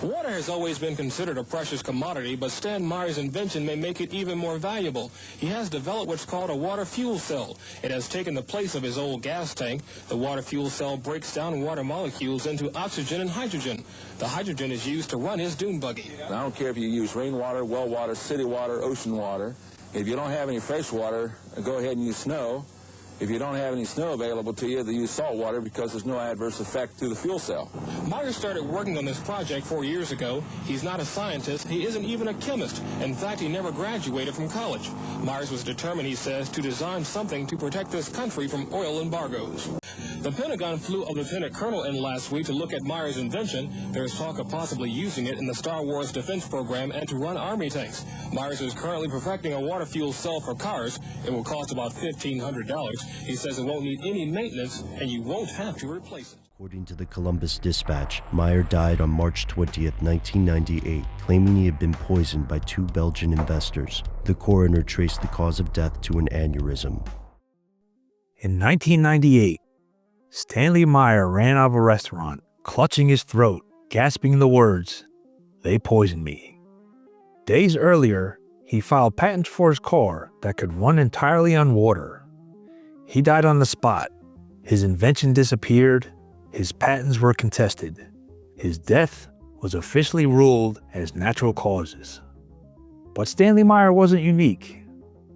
Water has always been considered a precious commodity, but Stan Meyer's invention may make it even more valuable. He has developed what's called a water fuel cell. It has taken the place of his old gas tank. The water fuel cell breaks down water molecules into oxygen and hydrogen. The hydrogen is used to run his dune buggy. I don't care if you use rainwater, well water, city water, ocean water. If you don't have any fresh water, go ahead and use snow. If you don't have any snow available to you, they use salt water because there's no adverse effect to the fuel cell. Meyer started working on this project 4 years ago. He's not a scientist. He isn't even a chemist. In fact, he never graduated from college. Myers was determined, he says, to design something to protect this country from oil embargoes. The Pentagon flew a lieutenant colonel in last week to look at Meyer's invention. There's talk of possibly using it in the Star Wars defense program and to run Army tanks. Myers is currently perfecting a water fuel cell for cars. It will cost about $1,500. He says it won't need any maintenance, and you won't have to replace it. According to the Columbus Dispatch, Meyer died on March 20th, 1998, claiming he had been poisoned by 2 Belgian investors. The coroner traced the cause of death to an aneurysm. In 1998, Stanley Meyer ran out of a restaurant, clutching his throat, gasping the words, "They poisoned me." Days earlier, he filed patents for his car that could run entirely on water. He died on the spot. His invention disappeared. His patents were contested. His death was officially ruled as natural causes. But Stanley Meyer wasn't unique.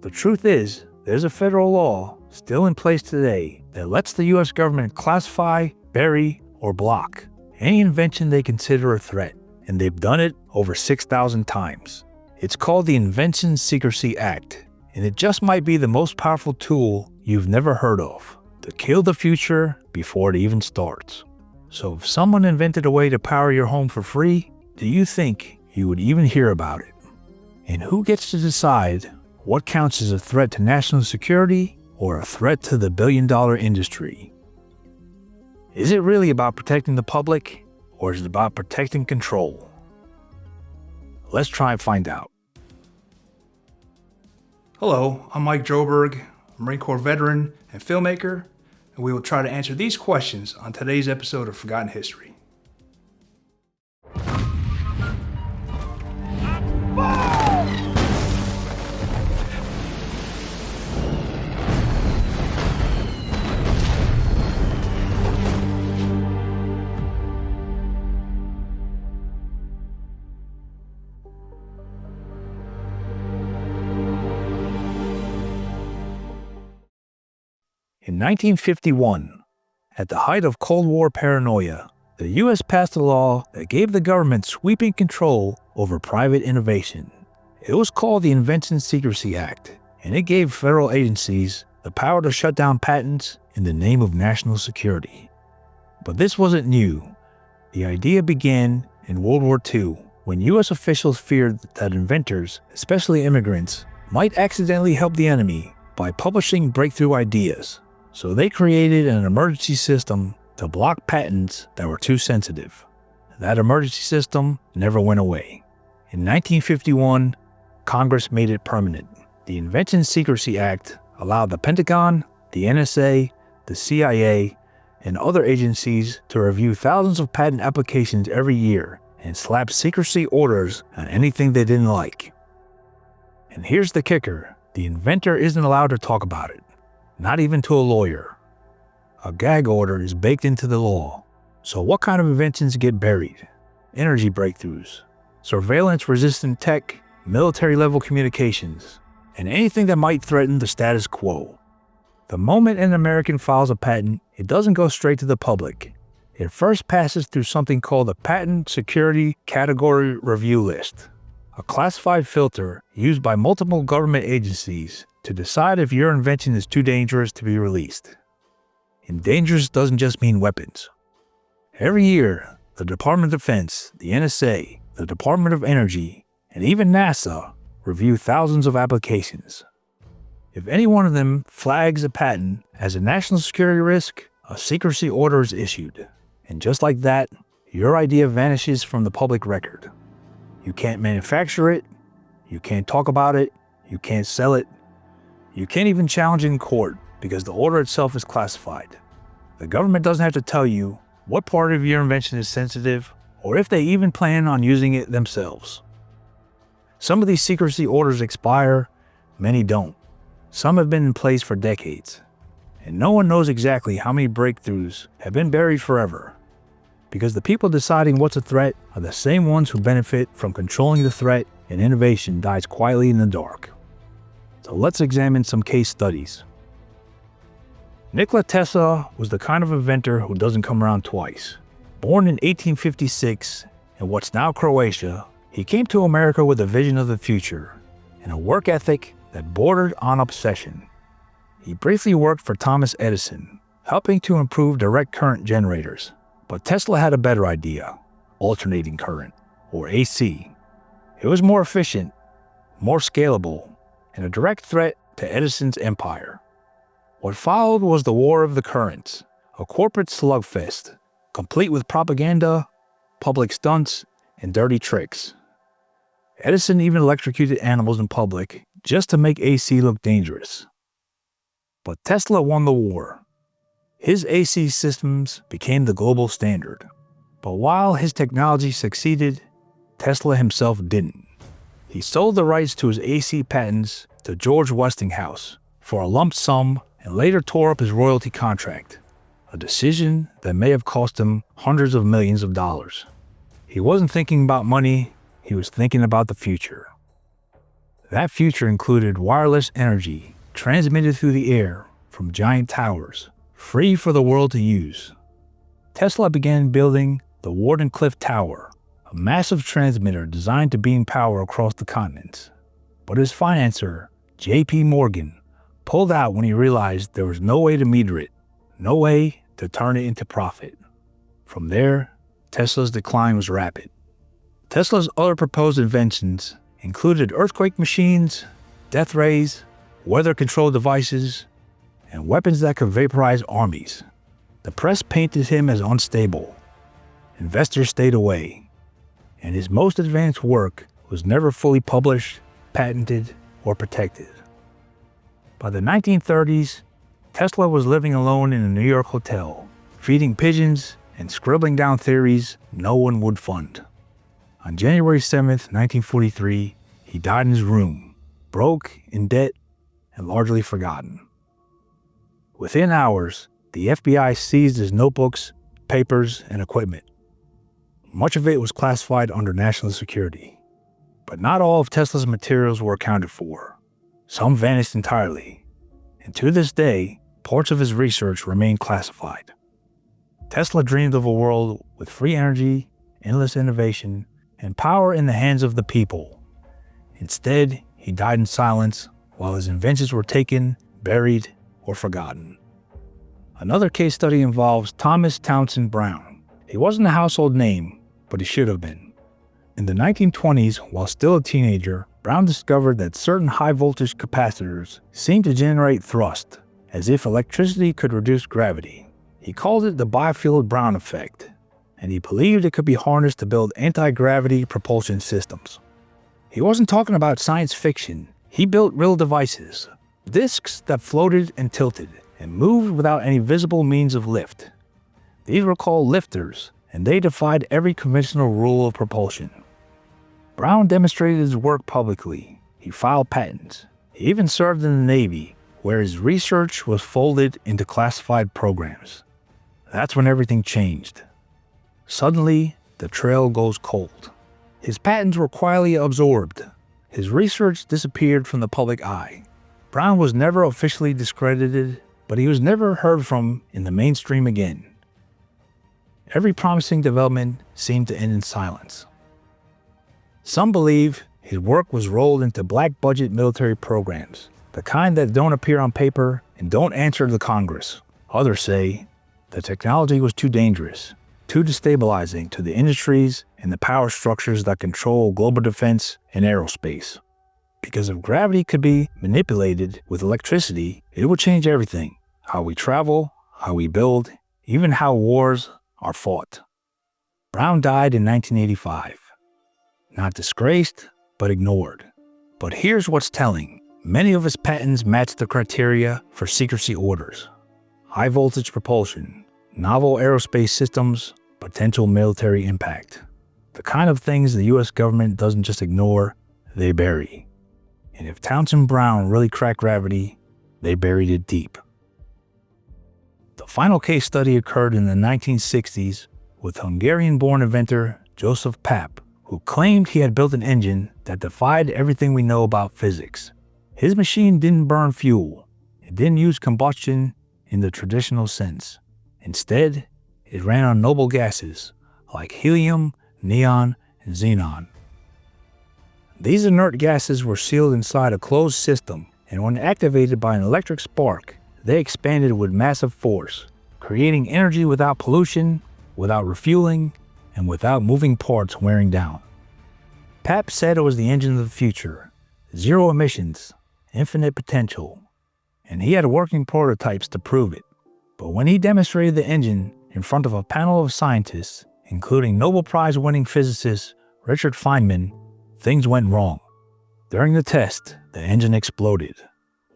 The truth is, there's a federal law still in place today that lets the U.S. government classify, bury, or block any invention they consider a threat, and they've done it over 6,000 times. It's called the Invention Secrecy Act, and it just might be the most powerful tool you've never heard of to kill the future before it even starts. So if someone invented a way to power your home for free, do you think you would even hear about it? And who gets to decide what counts as a threat to national security or a threat to the billion-dollar industry? Is it really about protecting the public, or is it about protecting control? Let's try and find out. Hello, I'm Mike Joberg, Marine Corps veteran and filmmaker, and we will try to answer these questions on today's episode of Forgotten History. In 1951, at the height of Cold War paranoia, the U.S. passed a law that gave the government sweeping control over private innovation. It was called the Invention Secrecy Act, and it gave federal agencies the power to shut down patents in the name of national security. But this wasn't new. The idea began in World War II, when U.S. officials feared that inventors, especially immigrants, might accidentally help the enemy by publishing breakthrough ideas. So they created an emergency system to block patents that were too sensitive. That emergency system never went away. In 1951, Congress made it permanent. The Invention Secrecy Act allowed the Pentagon, the NSA, the CIA, and other agencies to review thousands of patent applications every year and slap secrecy orders on anything they didn't like. And here's the kicker: the inventor isn't allowed to talk about it. Not even to a lawyer. A gag order is baked into the law. So what kind of inventions get buried? Energy breakthroughs, surveillance-resistant tech, military-level communications, and anything that might threaten the status quo. The moment an American files a patent, it doesn't go straight to the public. It first passes through something called the Patent Security Category Review List, a classified filter used by multiple government agencies to decide if your invention is too dangerous to be released. And dangerous doesn't just mean weapons. Every year, the Department of Defense, the NSA, the Department of Energy, and even NASA review thousands of applications. If any one of them flags a patent as a national security risk, a secrecy order is issued. And just like that, your idea vanishes from the public record. You can't manufacture it, you can't talk about it, you can't sell it, you can't even challenge it in court because the order itself is classified. The government doesn't have to tell you what part of your invention is sensitive or if they even plan on using it themselves. Some of these secrecy orders expire, many don't. Some have been in place for decades, and no one knows exactly how many breakthroughs have been buried forever, because the people deciding what's a threat are the same ones who benefit from controlling the threat, and innovation dies quietly in the dark. So let's examine some case studies. Nikola Tesla was the kind of inventor who doesn't come around twice. Born in 1856 in what's now Croatia, he came to America with a vision of the future and a work ethic that bordered on obsession. He briefly worked for Thomas Edison, helping to improve direct current generators. But Tesla had a better idea: alternating current, or AC. It was more efficient, more scalable, and a direct threat to Edison's empire. What followed was the War of the Currents, a corporate slugfest, complete with propaganda, public stunts, and dirty tricks. Edison even electrocuted animals in public just to make AC look dangerous. But Tesla won the war. His AC systems became the global standard. But while his technology succeeded, Tesla himself didn't. He sold the rights to his AC patents to George Westinghouse for a lump sum and later tore up his royalty contract, a decision that may have cost him hundreds of millions of dollars. He wasn't thinking about money, he was thinking about the future. That future included wireless energy transmitted through the air from giant towers, free for the world to use. Tesla began building the Wardenclyffe Tower, a massive transmitter designed to beam power across the continents. But his financer, J.P. Morgan, pulled out when he realized there was no way to meter it, no way to turn it into profit. From there, Tesla's decline was rapid. Tesla's other proposed inventions included earthquake machines, death rays, weather control devices, and weapons that could vaporize armies. The press painted him as unstable. Investors stayed away, and his most advanced work was never fully published, patented, or protected. By the 1930s, Tesla was living alone in a New York hotel, feeding pigeons and scribbling down theories no one would fund. On January 7, 1943, he died in his room, broke, in debt, and largely forgotten. Within hours, the FBI seized his notebooks, papers, and equipment. Much of it was classified under national security. But not all of Tesla's materials were accounted for. Some vanished entirely, and to this day, parts of his research remain classified. Tesla dreamed of a world with free energy, endless innovation, and power in the hands of the people. Instead, he died in silence while his inventions were taken, buried, or forgotten. Another case study involves Thomas Townson Brown. He wasn't a household name, but he should have been. In the 1920s, while still a teenager, Brown discovered that certain high-voltage capacitors seemed to generate thrust, as if electricity could reduce gravity. He called it the Byfield-Brown effect, and he believed it could be harnessed to build anti-gravity propulsion systems. He wasn't talking about science fiction. He built real devices, discs that floated and tilted, and moved without any visible means of lift. These were called lifters, and they defied every conventional rule of propulsion. Brown demonstrated his work publicly. He filed patents. He even served in the Navy, where his research was folded into classified programs. That's when everything changed. Suddenly, the trail goes cold. His patents were quietly absorbed. His research disappeared from the public eye. Brown was never officially discredited, but he was never heard from in the mainstream again. Every promising development seemed to end in silence. Some believe his work was rolled into black-budget military programs, the kind that don't appear on paper and don't answer to Congress. Others say the technology was too dangerous, too destabilizing to the industries and the power structures that control global defense and aerospace. Because if gravity could be manipulated with electricity, it would change everything: how we travel, how we build, even how wars are fought. Brown died in 1985. Not disgraced, but ignored. But here's what's telling. Many of his patents match the criteria for secrecy orders: high voltage propulsion, novel aerospace systems, potential military impact. The kind of things the U.S. government doesn't just ignore, they bury. And if Townson Brown really cracked gravity, they buried it deep. The final case study occurred in the 1960s with Hungarian-born inventor Joseph Papp, who claimed he had built an engine that defied everything we know about physics. His machine didn't burn fuel. It didn't use combustion in the traditional sense. Instead, it ran on noble gases like helium, neon, and xenon. These inert gases were sealed inside a closed system, and when activated by an electric spark, they expanded with massive force, creating energy without pollution, without refueling, and without moving parts wearing down. Papp said it was the engine of the future, zero emissions, infinite potential, and he had working prototypes to prove it. But when he demonstrated the engine in front of a panel of scientists, including Nobel Prize-winning physicist Richard Feynman, things went wrong. During the test, the engine exploded.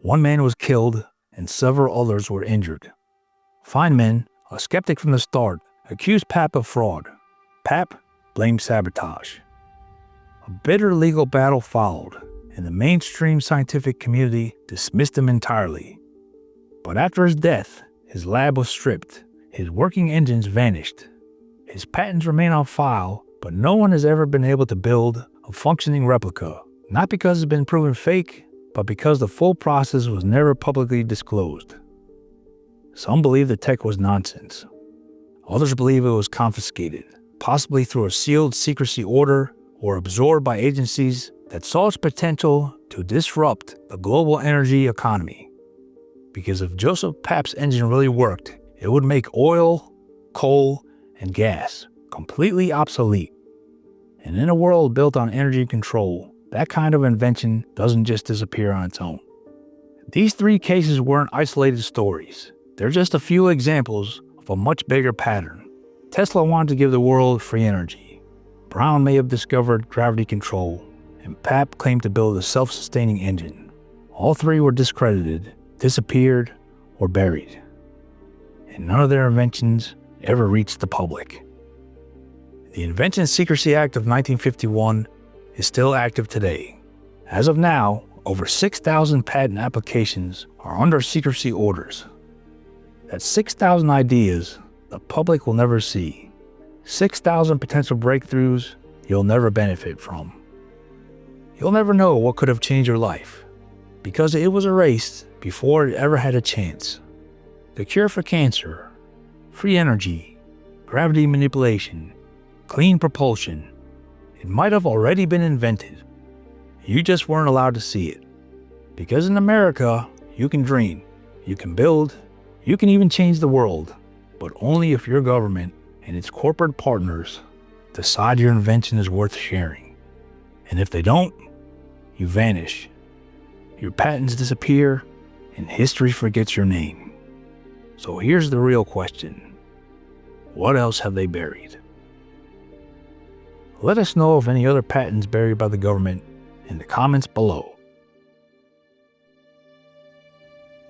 One man was killed, and several others were injured. Feynman, a skeptic from the start, accused Papp of fraud. Papp blamed sabotage. A bitter legal battle followed, and the mainstream scientific community dismissed him entirely. But after his death, his lab was stripped, his working engines vanished. His patents remain on file, but no one has ever been able to build a functioning replica, not because it's been proven fake, but because the full process was never publicly disclosed. Some believe the tech was nonsense. Others believe it was confiscated, possibly through a sealed secrecy order or absorbed by agencies that saw its potential to disrupt the global energy economy. Because if Joseph Papp's engine really worked, it would make oil, coal, and gas completely obsolete. And in a world built on energy control, that kind of invention doesn't just disappear on its own. These three cases weren't isolated stories. They're just a few examples of a much bigger pattern. Tesla wanted to give the world free energy. Brown may have discovered gravity control, and Papp claimed to build a self-sustaining engine. All three were discredited, disappeared, or buried. And none of their inventions ever reached the public. The Invention Secrecy Act of 1951 is still active today. As of now, over 6,000 patent applications are under secrecy orders. That's 6,000 ideas the public will never see. 6,000 potential breakthroughs you'll never benefit from. You'll never know what could have changed your life, because it was erased before it ever had a chance. The cure for cancer, free energy, gravity manipulation, clean propulsion, it might have already been invented. You just weren't allowed to see it. Because in America, you can dream, you can build, you can even change the world, but only if your government and its corporate partners decide your invention is worth sharing. And if they don't, you vanish. Your patents disappear, and history forgets your name. So here's the real question. What else have they buried? Let us know of any other patents buried by the government in the comments below.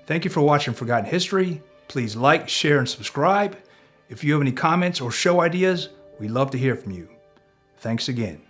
Thank you for watching Forgotten History. Please like, share, and subscribe. If you have any comments or show ideas, we'd love to hear from you. Thanks again.